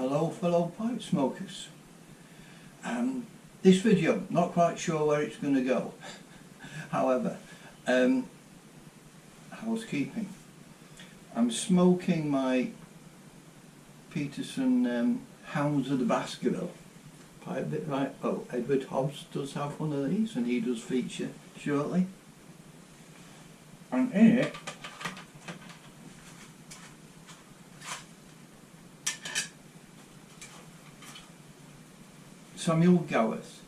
Hello fellow pipe smokers. This video, not quite sure where it's going to go. However, housekeeping. I'm smoking my Peterson Hounds of the Baskerville pipe bit, right? Oh, Edward Hobbs does have one of these and he does feature shortly. And in it Samuel Gawith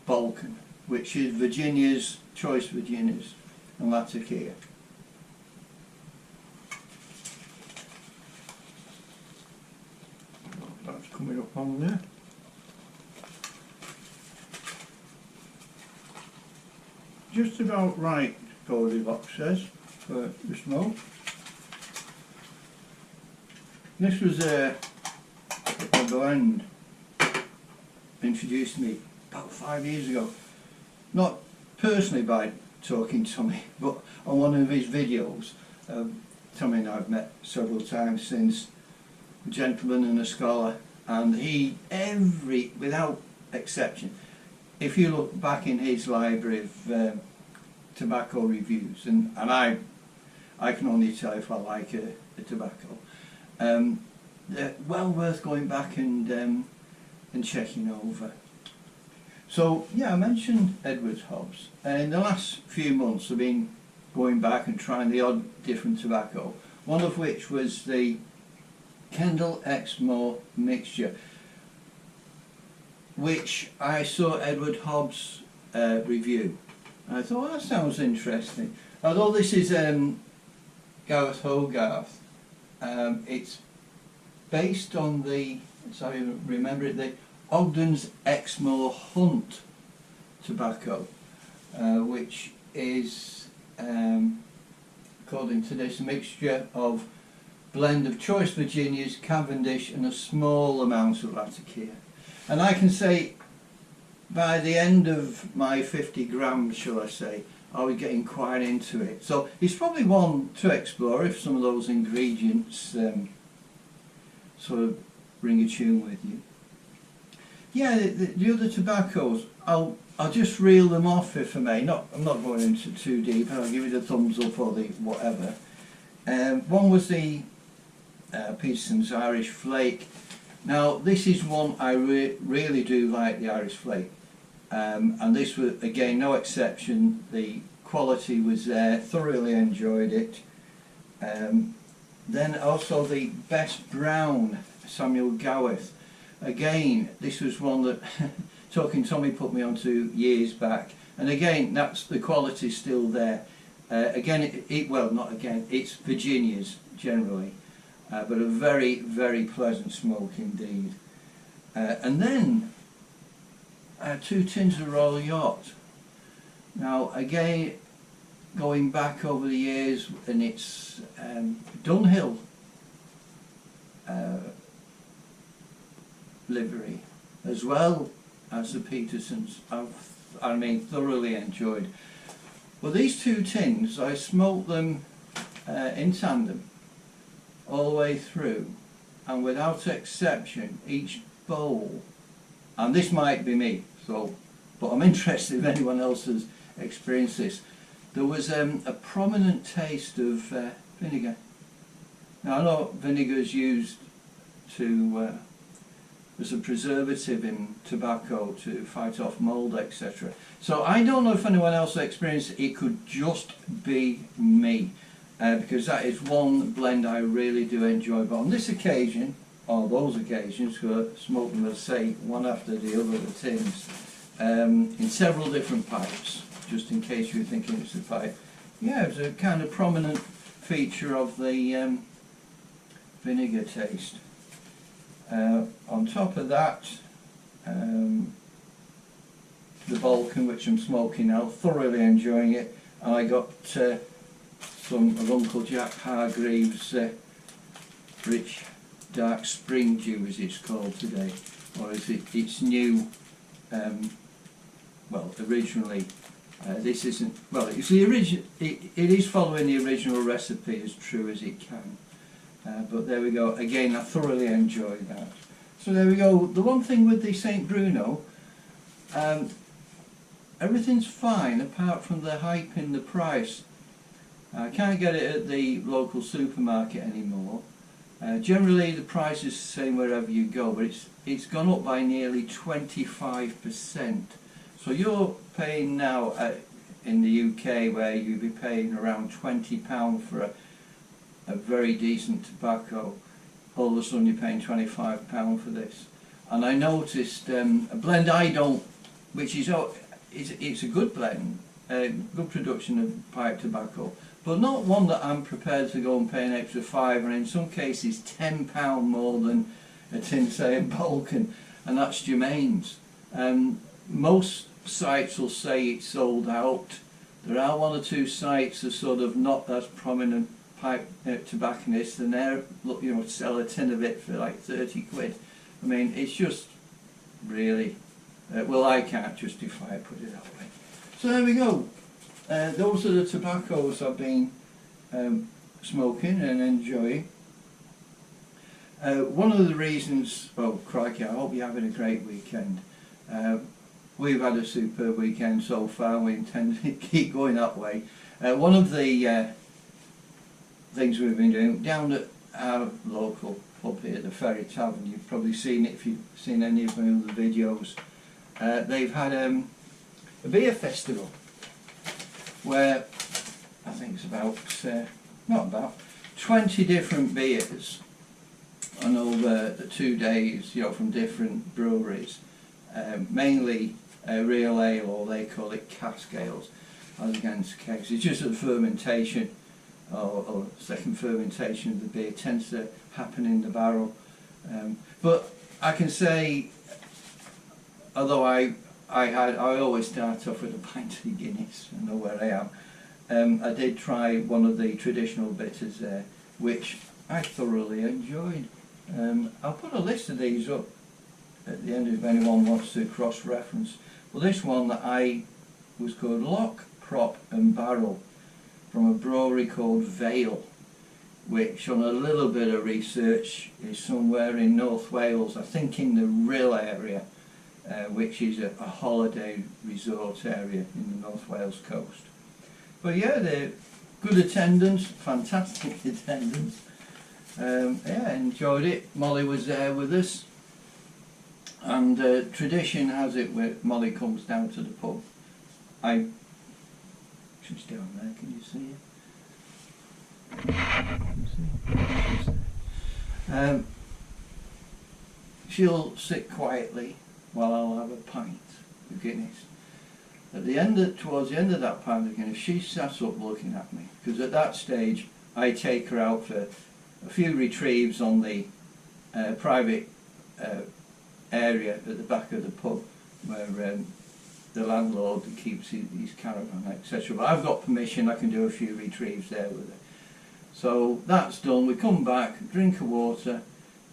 BALKAN, which is Virginia's, Choice Virginia's, and that's a Kia. That's coming up on there. Just about right, Goldilocks says, for the smoke. This was a blend introduced me about 5 years ago, not personally by talking to Tommy, but on one of his videos. Tommy and I have met several times since, a gentleman and a scholar, and he, without exception, if you look back in his library of tobacco reviews, and I can only tell if I like a tobacco, they're well worth going back and checking over. So yeah, I mentioned Edward Hobbs. In the last few months I've been going back and trying the odd different tobacco, one of which was the Kendall Exmoor mixture, which I saw Edward Hobbs review. And I thought, well, that sounds interesting. Although this is Gareth Hogarth, it's based on the, so I remember it, the Ogden's Exmoor Hunt tobacco, which is, according to this, a mixture of blend of Choice Virginia's, Cavendish and a small amount of Latakia. And I can say by the end of my 50 grams, shall I say, I was getting quite into it. So it's probably one to explore if some of those ingredients sort of ring a tune with you. Yeah, the other tobaccos, I'll just reel them off if I may. I'm not going into too deep. I'll give you the thumbs up or the whatever. One was the Peterson's Irish Flake. Now this is one I really do like, the Irish Flake, and this was again no exception. The quality was there, thoroughly enjoyed it. Then also the Best Brown Samuel Gawith. Again, this was one that Talking Tommy put me onto years back, and again that's the quality still there. Again, it's Virginia's generally, but a very, very pleasant smoke indeed. And then 2 tins of Royal Yacht. Now again, going back over the years, and it's Dunhill livery as well as the Petersons. I mean, thoroughly enjoyed. Well, these 2 tins, I smoked them in tandem all the way through, and without exception, each bowl, and this might be me, so, but I'm interested if anyone else has experienced this, there was a prominent taste of vinegar. Now I know vinegar is used to as a preservative in tobacco to fight off mould, etc. So I don't know if anyone else experienced it. It could just be me, because that is one blend I really do enjoy. But on this occasion, or those occasions, because I smoked them, let's say, one after the other, the tins, in several different pipes, just in case you're thinking it's a pipe. Yeah, it was a kind of prominent feature of the vinegar taste. On top of that, the Balkan, which I'm smoking now, thoroughly enjoying it, and I got some of Uncle Jack Hargreaves Rich Dark Spring Dew, as it's called today, or is it? It's new. Well, originally this isn't. Well, it's the original. It is following the original recipe as true as it can. But there we go. Again, I thoroughly enjoyed that. So there we go. The one thing with the St. Bruno, everything's fine apart from the hike in the price. I can't get it at the local supermarket anymore. Generally the price is the same wherever you go, but it's gone up by nearly 25%. So you're paying now in the UK, where you'd be paying around £20 for a very decent tobacco. All of a sudden you're paying £25 for this. And I noticed a blend I don't, which is it's a good blend, good production of pipe tobacco, but not one that I'm prepared to go and pay an extra £5, and in some cases £10 more than a tin, say, in Balkan, and that's Germain's. Most sites will say it's sold out. There are one or two sites that are sort of not as prominent pipe tobacconists, and they're, you know, sell a tin of it for like 30 quid. I mean, it's just really, well, I can't justify it, put it that way. So there we go. Those are the tobaccos I've been smoking and enjoying. One of the reasons, well, crikey, I hope you're having a great weekend. We've had a superb weekend so far. We intend to keep going that way. One of the things we've been doing down at our local pub here, the Ferry Tavern, you've probably seen it if you've seen any of my other videos. They've had a beer festival where I think it's about, not about, 20 different beers on over the 2 days, you know, from different breweries. Mainly real ale, or they call it cask ales, as against kegs. It's just that the fermentation or second fermentation of the beer tends to happen in the barrel. But I can say, although I always start off with a pint of Guinness, I know where I am. I did try one of the traditional bitters there, which I thoroughly enjoyed. I'll put a list of these up at the end if anyone wants to cross-reference. Well, this one that was called Lock, Prop and Barrel, from a brewery called Vale, which on a little bit of research is somewhere in North Wales, I think in the Rhyl area, which is a holiday resort area in the North Wales coast. But yeah, they're good attendance, fantastic attendance. Yeah, enjoyed it. Molly was there with us, and tradition has it where Molly comes down to the pub. She's down there, can you see her? She'll sit quietly while I'll have a pint of Guinness. Towards the end of that pint of Guinness, she sat up looking at me, because at that stage I take her out for a few retrieves on the private area at the back of the pub, where the landlord keeps his caravan, etc. But I've got permission, I can do a few retrieves there with her. So that's done. We come back, drink of water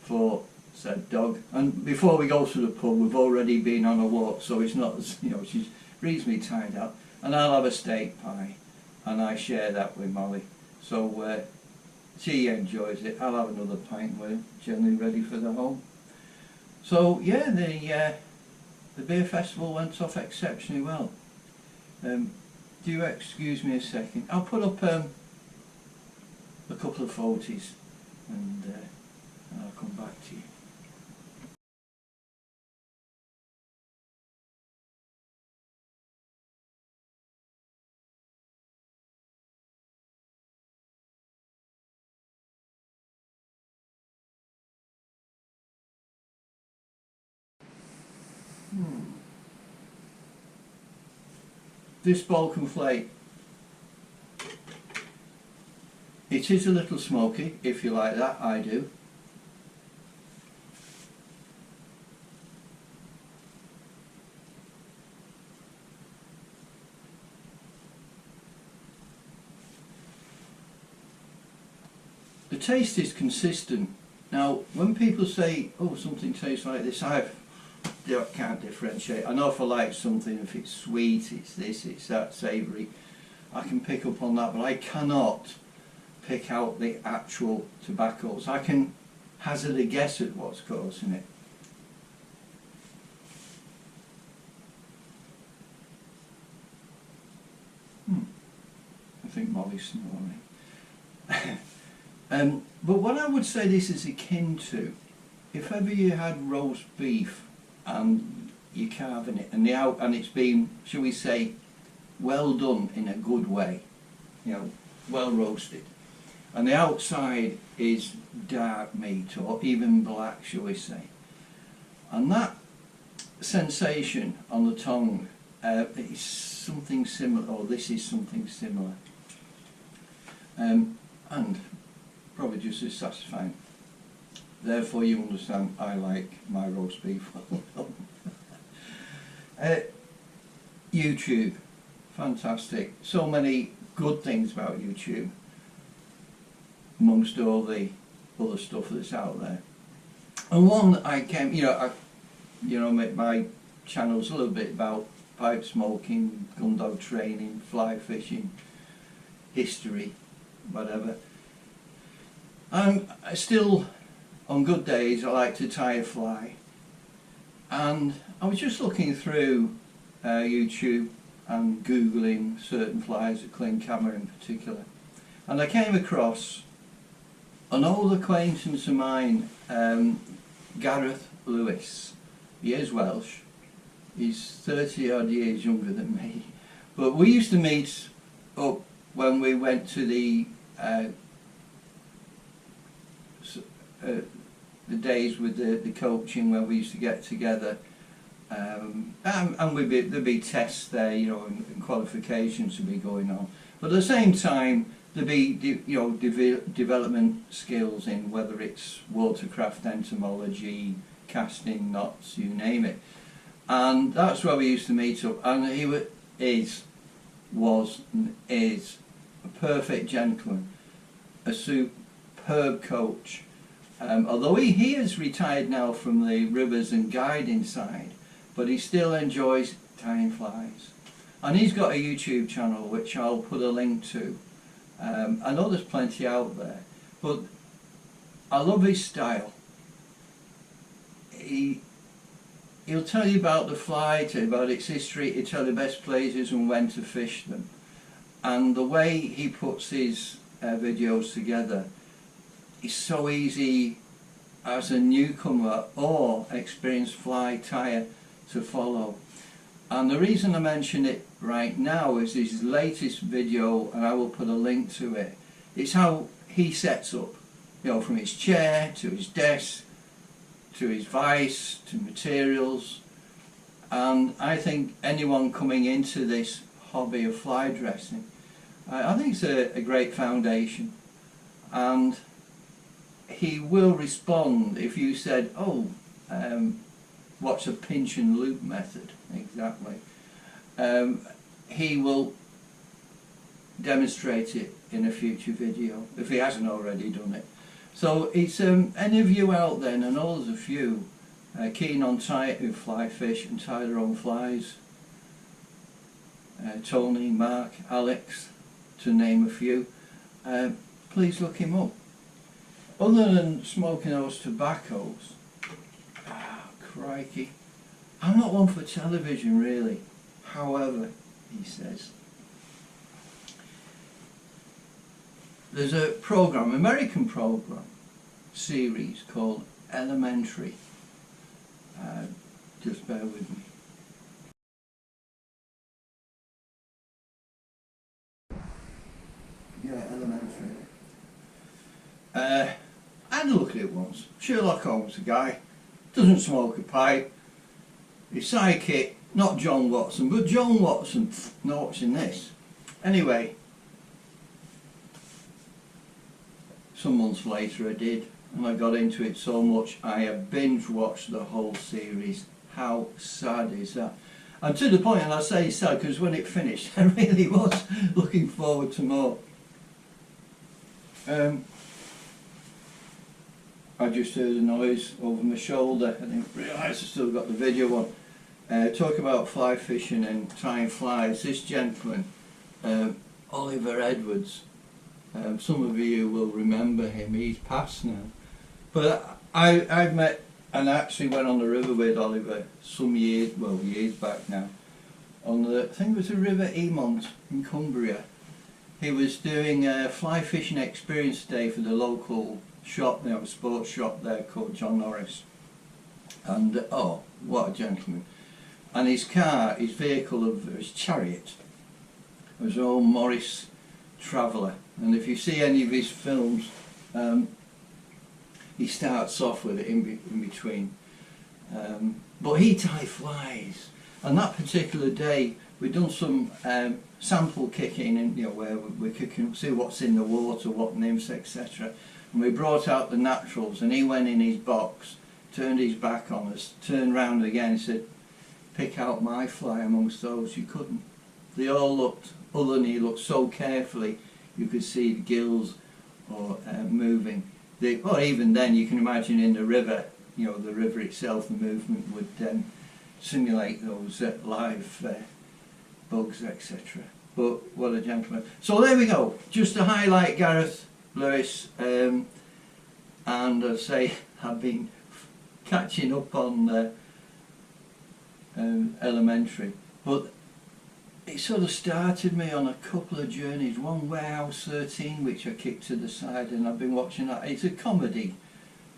for said dog, and before we go to the pub we've already been on a walk, so it's not, you know, she's reasonably tied up, and I'll have a steak pie, and I share that with Molly. So she enjoys it. I'll have another pint. We're generally ready for the home. So yeah, the beer festival went off exceptionally well. Do you excuse me a second? I'll put up a couple of photos, and I'll come back to you. This Balkan Flake, it is a little smoky, if you like that. I do. The taste is consistent. Now, when people say, oh, something tastes like this, I can't differentiate. I know if I like something, if it's sweet, it's this, it's that, savoury, I can pick up on that, but I cannot pick out the actual tobaccos. I can hazard a guess at what's causing it. think Molly's snoring. But what I would say this is akin to, if ever you had roast beef and you're carving it and it's been, shall we say, well done in a good way, you know, well roasted, and the outside is dark meat or even black, shall we say, and that sensation on the tongue is something similar, or this is something similar, and probably just as satisfying. Therefore you understand I like my roast beef well done. YouTube, fantastic. So many good things about YouTube amongst all the other stuff that's out there. And one that I came, my channel's a little bit about pipe smoking, gun dog training, fly fishing, history, whatever. And still, on good days, I like to tie a fly. And I was just looking through YouTube and Googling certain flies, a clean camera in particular. And I came across an old acquaintance of mine, Gareth Lewis. He is Welsh. He's 30 odd years younger than me. But we used to meet up when we went to the days with the coaching, where we used to get together, and there'd be tests there, you know, and qualifications would be going on. But at the same time, there'd be development skills in whether it's watercraft entomology, casting, knots, you name it. And that's where we used to meet up. And he was a perfect gentleman, a superb coach. Although he is retired now from the rivers and guiding side, but he still enjoys tying flies. And he's got a YouTube channel which I'll put a link to. I know there's plenty out there, but I love his style. He'll tell you about the fly, tell you about its history, he'll tell you the best places and when to fish them. And the way he puts his videos together is so easy as a newcomer or experienced fly tyer to follow. And the reason I mention it right now is his latest video, and I will put a link to it. It's how he sets up, you know, from his chair to his desk to his vise to materials. And I think anyone coming into this hobby of fly dressing, I think it's a great foundation. And he will respond if you said, oh, what's a pinch and loop method exactly? He will demonstrate it in a future video if he hasn't already done it. So it's any of you out there, and I know there's a few keen on who fly fish and tie their own flies, Tony, Mark, Alex, to name a few, please look him up. Other than smoking those tobaccos, crikey, I'm not one for television really. However, he says, there's a program, American program series called Elementary. Just bear with me. Yeah, Elementary. I had a look at it once. Sherlock Holmes, a guy, doesn't smoke a pipe. His sidekick, not John Watson, but John Watson. Not watching this. Anyway, some months later I did, and I got into it so much I have binge watched the whole series. How sad is that? And to the point, and I say sad because when it finished I really was looking forward to more. I just heard a noise over my shoulder and didn't realise I still got the video on. Talk about fly fishing and tying flies. This gentleman, Oliver Edwards, some of you will remember him, he's passed now. But I've met and actually went on the river with Oliver some years back now. On the, I think it was the River Emont in Cumbria. he was doing a fly fishing experience day for the local shop, you know, a sports shop there called John Norris. And oh, what a gentleman. And his car, his vehicle, his chariot, was an old Morris Traveller. And if you see any of his films, he starts off with it in between. But he tied flies. And that particular day, we'd done some sample kicking, and you know, where we could see what's in the water, what nymphs, etc. And we brought out the naturals, and he went in his box, turned his back on us, turned round again and said, "Pick out my fly amongst those." You couldn't. They all looked, other than he looked so carefully, you could see the gills or moving. Or even then, you can imagine in the river, you know, the river itself, the movement would simulate those live bugs, etc. But what a gentleman. So there we go, just to highlight Gareth Lewis, and I say I've been catching up on elementary, but it sort of started me on a couple of journeys. One, Warehouse 13, which I kicked to the side, and I've been watching that. It's a comedy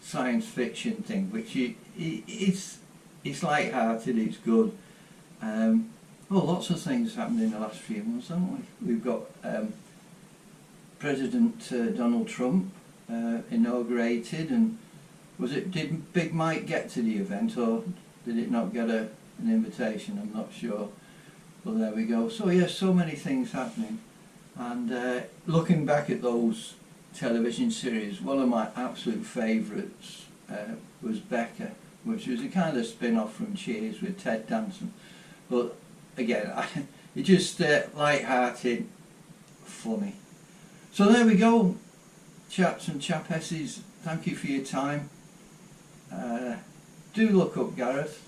science fiction thing, which it's light-hearted, it's good. Well, lots of things happened in the last few months, haven't we? We've got President Donald Trump inaugurated, and did Big Mike get to the event, or did it not get an invitation? I'm not sure. Well, there we go. So yes, so many things happening, and looking back at those television series, one of my absolute favourites was Becca, which was a kind of spin-off from Cheers with Ted Danson. But again, it's just light-hearted, funny. So there we go, chaps and chapesses. Thank you for your time. Do look up Gareth.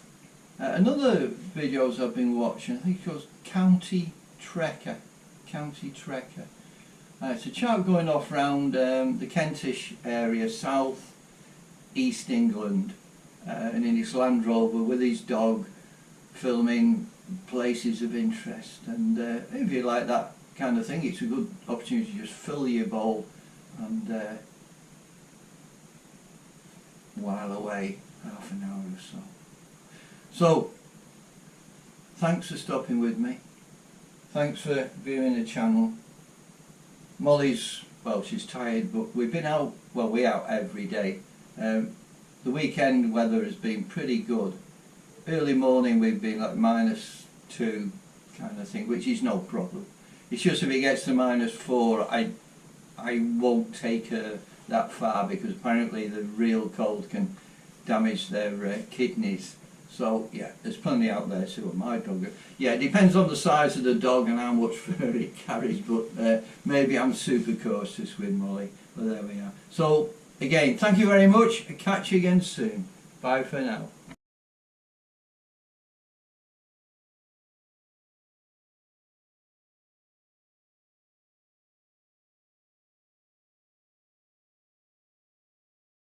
Another videos I've been watching, I think it was County Trekker. County Trekker. It's a chap going off round the Kentish area, south east England, and in his Land Rover with his dog, filming places of interest. And if you like that kind of thing, it's a good opportunity to just fill your bowl and while away half an hour or so. So, thanks for stopping with me. Thanks for viewing the channel. Molly's, well, she's tired, but we've been out, well, we're out every day. The weekend weather has been pretty good. Early morning we've been like -2 kind of thing, which is no problem. It's just if it gets to -4, I won't take her that far, because apparently the real cold can damage their kidneys. So yeah, there's plenty out there too. My dog, yeah, it depends on the size of the dog and how much fur it carries, but maybe I'm super cautious with Molly. But there we are. So again, thank you very much. I'll catch you again soon. Bye for now.